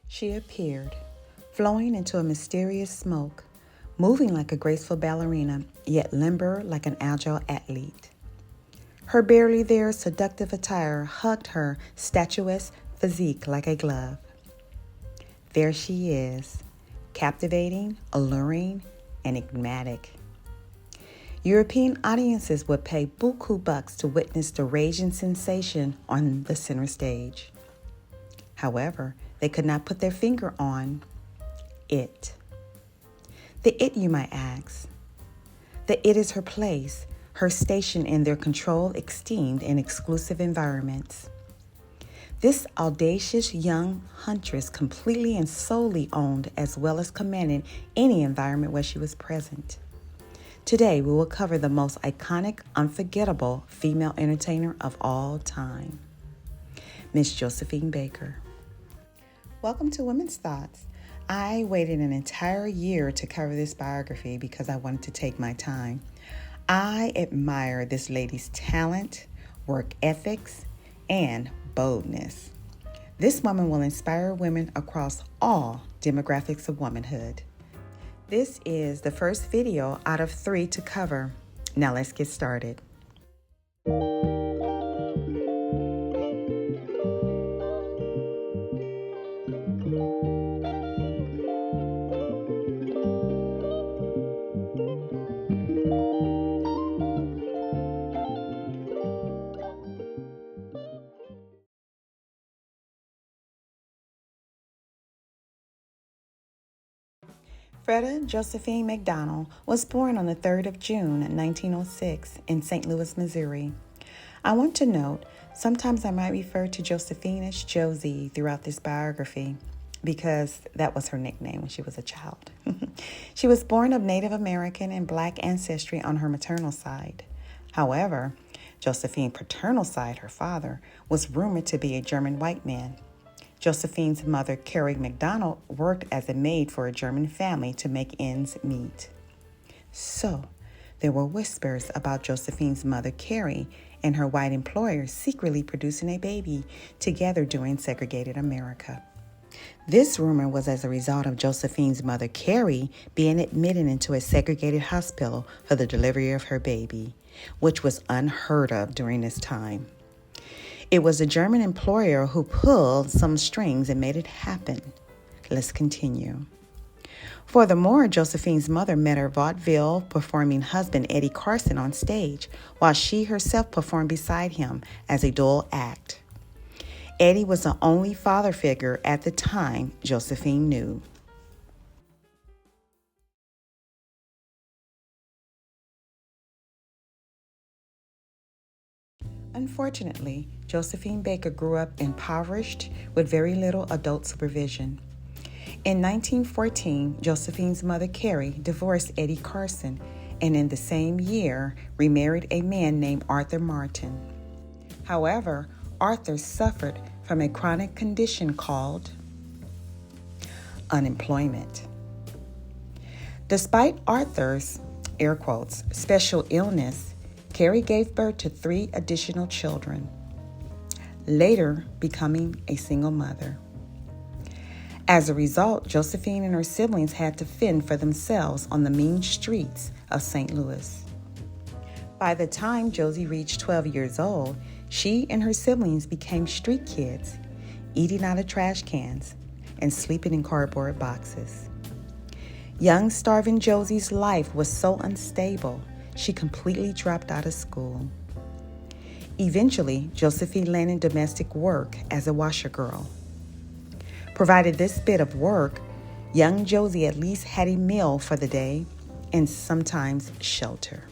She appeared, flowing into a mysterious smoke, moving like a graceful ballerina, yet limber like an agile athlete. Her barely there seductive attire hugged her statuesque physique like a glove. There she is, captivating, alluring, and enigmatic. European audiences would pay buku bucks to witness the raging sensation on the center stage. However, they could not put their finger on it. The it, you might ask. The it is her place, her station in their controlled, esteemed, and exclusive environments. This audacious young huntress completely and solely owned as well as commanded any environment where she was present. Today, we will cover the most iconic, unforgettable female entertainer of all time, Miss Josephine Baker. Welcome to Womenz Thoughts. I waited an entire year to cover this biography because I wanted to take my time. I admire this lady's talent, work ethics, and boldness. This woman will inspire women across all demographics of womanhood. This is the first video out of 3 to cover. Now let's get started. Freda Josephine McDonald was born on the 3rd of June, 1906 in St. Louis, Missouri. I want to note, sometimes I might refer to Josephine as Josie throughout this biography because that was her nickname when she was a child. She was born of Native American and Black ancestry on her maternal side. However, Josephine's paternal side, her father, was rumored to be a German white man. Josephine's mother, Carrie McDonald, worked as a maid for a German family to make ends meet. So, there were whispers about Josephine's mother, Carrie, and her white employer secretly producing a baby together during segregated America. This rumor was as a result of Josephine's mother, Carrie, being admitted into a segregated hospital for the delivery of her baby, which was unheard of during this time. It was a German employer who pulled some strings and made it happen. Let's continue. Furthermore, Josephine's mother met her Vaudeville performing husband, Eddie Carson, on stage, while she herself performed beside him as a dual act. Eddie was the only father figure at the time Josephine knew. Unfortunately, Josephine Baker grew up impoverished with very little adult supervision. In 1914, Josephine's mother, Carrie, divorced Eddie Carson, and in the same year, remarried a man named Arthur Martin. However, Arthur suffered from a chronic condition called unemployment. Despite Arthur's, air quotes, special illness, Carrie gave birth to 3 additional children, later becoming a single mother. As a result, Josephine and her siblings had to fend for themselves on the mean streets of St. Louis. By the time Josie reached 12 years old, she and her siblings became street kids, eating out of trash cans and sleeping in cardboard boxes. Young, starving Josie's life was so unstable, she completely dropped out of school. Eventually, Josephine landed domestic work as a washer girl. Provided this bit of work, young Josie at least had a meal for the day and sometimes shelter.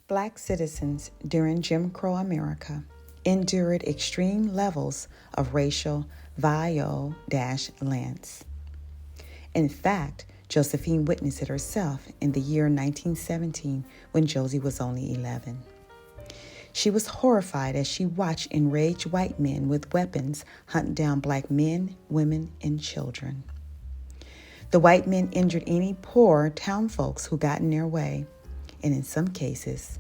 Black citizens during Jim Crow America endured extreme levels of racial violence. In fact, Josephine witnessed it herself in the year 1917 when Josie was only 11. She was horrified as she watched enraged white men with weapons hunt down black men, women, and children. The white men injured any poor town folks who got in their way, and in some cases,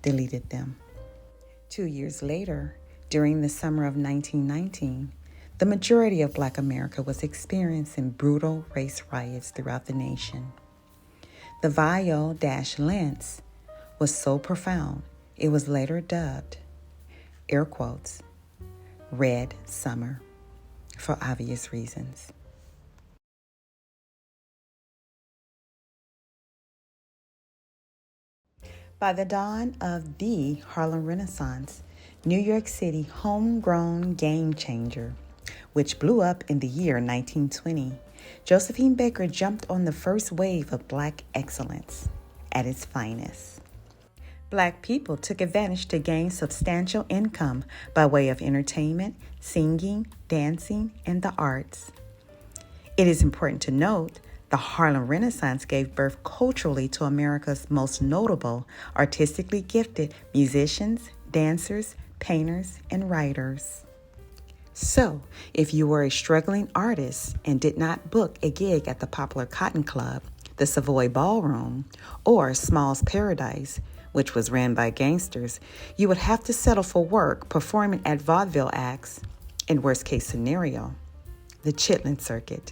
deleted them. 2 years later, during the summer of 1919, the majority of Black America was experiencing brutal race riots throughout the nation. The violence was so profound, it was later dubbed, air quotes, Red Summer, for obvious reasons. By the dawn of the Harlem Renaissance, New York City homegrown game changer, which blew up in the year 1920, Josephine Baker jumped on the first wave of Black excellence at its finest. Black people took advantage to gain substantial income by way of entertainment, singing, dancing, and the arts. It is important to note the Harlem Renaissance gave birth culturally to America's most notable, artistically gifted musicians, dancers, painters, and writers. So, if you were a struggling artist and did not book a gig at the popular Cotton Club, the Savoy Ballroom, or Small's Paradise, which was ran by gangsters, you would have to settle for work performing at vaudeville acts, in worst case scenario, the Chitterling circuit.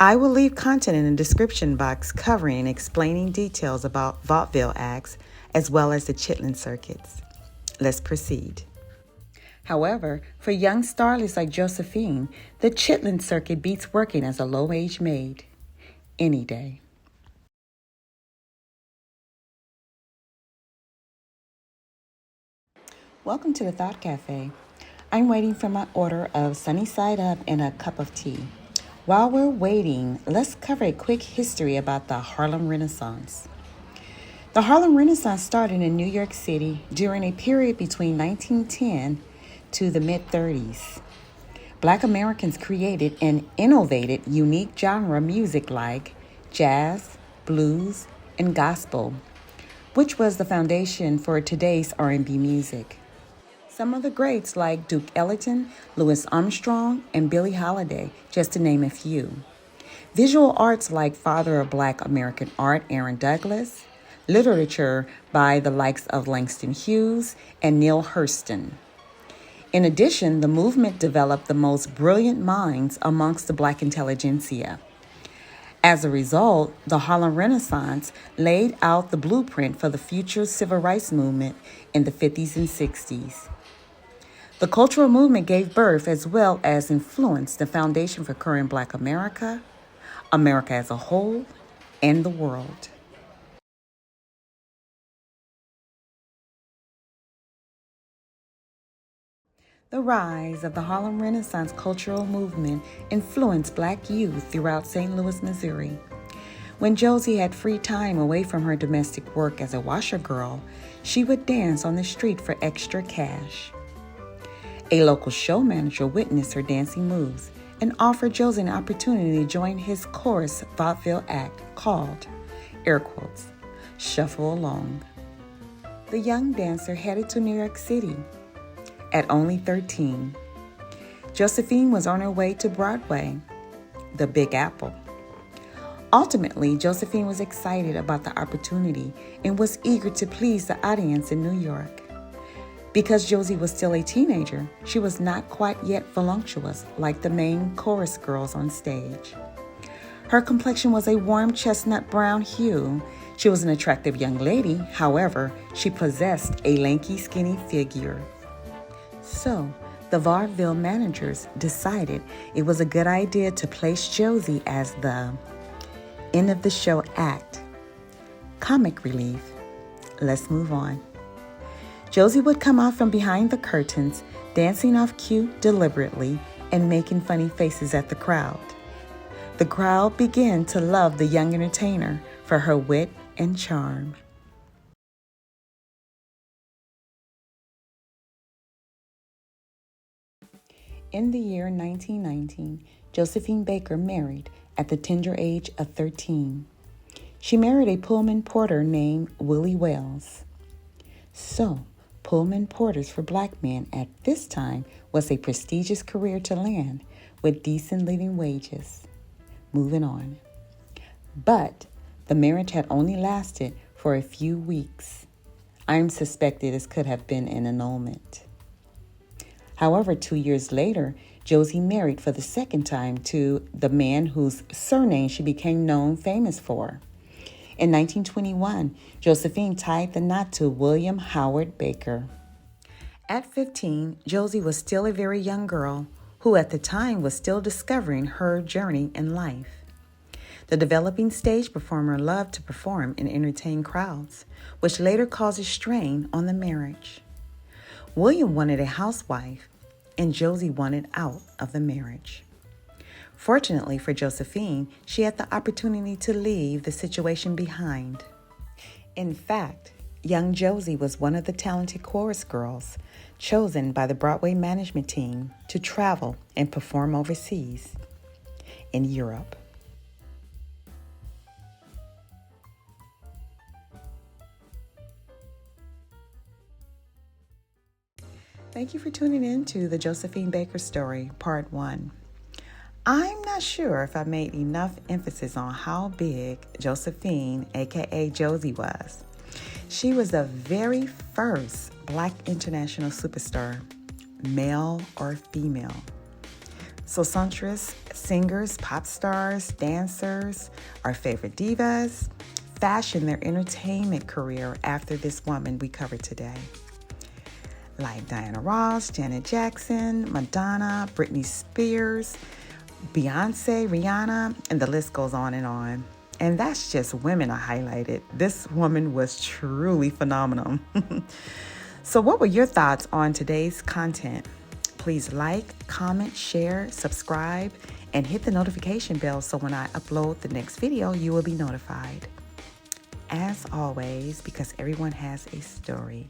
I will leave content in the description box covering and explaining details about vaudeville acts as well as the Chitterling circuits. Let's proceed. However, for young starlets like Josephine, the Chitterling circuit beats working as a low-wage maid any day. Welcome to the Thought Cafe. I'm waiting for my order of sunny side up and a cup of tea. While we're waiting, let's cover a quick history about the Harlem Renaissance. The Harlem Renaissance started in New York City during a period between 1910 to the mid-30s. Black Americans created and innovated unique genre music like jazz, blues, and gospel, which was the foundation for today's R&B music. Some of the greats like Duke Ellington, Louis Armstrong, and Billie Holiday, just to name a few. Visual arts like father of Black American art, Aaron Douglas. Literature by the likes of Langston Hughes and Neil Hurston. In addition, the movement developed the most brilliant minds amongst the Black intelligentsia. As a result, the Harlem Renaissance laid out the blueprint for the future civil rights movement in the 50s and 60s. The cultural movement gave birth as well as influenced the foundation for current Black America, America as a whole, and the world. The rise of the Harlem Renaissance cultural movement influenced Black youth throughout St. Louis, Missouri. When Josie had free time away from her domestic work as a washer girl, she would dance on the street for extra cash. A local show manager witnessed her dancing moves and offered Josie an opportunity to join his chorus vaudeville act called, air quotes, Shuffle Along. The young dancer headed to New York City. At only 13, Josephine was on her way to Broadway, the Big Apple. Ultimately, Josephine was excited about the opportunity and was eager to please the audience in New York. Because Josie was still a teenager, she was not quite yet voluptuous like the main chorus girls on stage. Her complexion was a warm chestnut brown hue. She was an attractive young lady, however, she possessed a lanky, skinny figure. So, the vaudeville managers decided it was a good idea to place Josie as the end of the show act. Comic relief. Let's move on. Josie would come out from behind the curtains, dancing off cue deliberately and making funny faces at the crowd. The crowd began to love the young entertainer for her wit and charm. In the year 1919, Josephine Baker married at the tender age of 13. She married a Pullman porter named Willie Wells. So, Pullman porters for Black men at this time was a prestigious career to land with decent living wages. Moving on. But the marriage had only lasted for a few weeks. I'm suspected this could have been an annulment. However, 2 years later, Josie married for the second time to the man whose surname she became famous for. In 1921, Josephine tied the knot to William Howard Baker. At 15, Josie was still a very young girl who at the time was still discovering her journey in life. The developing stage performer loved to perform and entertain crowds, which later caused a strain on the marriage. William wanted a housewife, and Josie wanted out of the marriage. Fortunately for Josephine, she had the opportunity to leave the situation behind. In fact, young Josie was one of the talented chorus girls chosen by the Broadway management team to travel and perform overseas in Europe. Thank you for tuning in to the Josephine Baker story, part 1. I'm not sure if I made enough emphasis on how big Josephine, aka Josie, was. She was the very first Black international superstar, male or female. So songstress, singers, pop stars, dancers, our favorite divas, fashioned their entertainment career after this woman we covered today. Like Diana Ross, Janet Jackson, Madonna, Britney Spears, Beyonce, Rihanna, and the list goes on. And that's just women I highlighted. This woman was truly phenomenal. So what were your thoughts on today's content? Please like, comment, share, subscribe, and hit the notification bell so when I upload the next video, you will be notified. As always, because everyone has a story,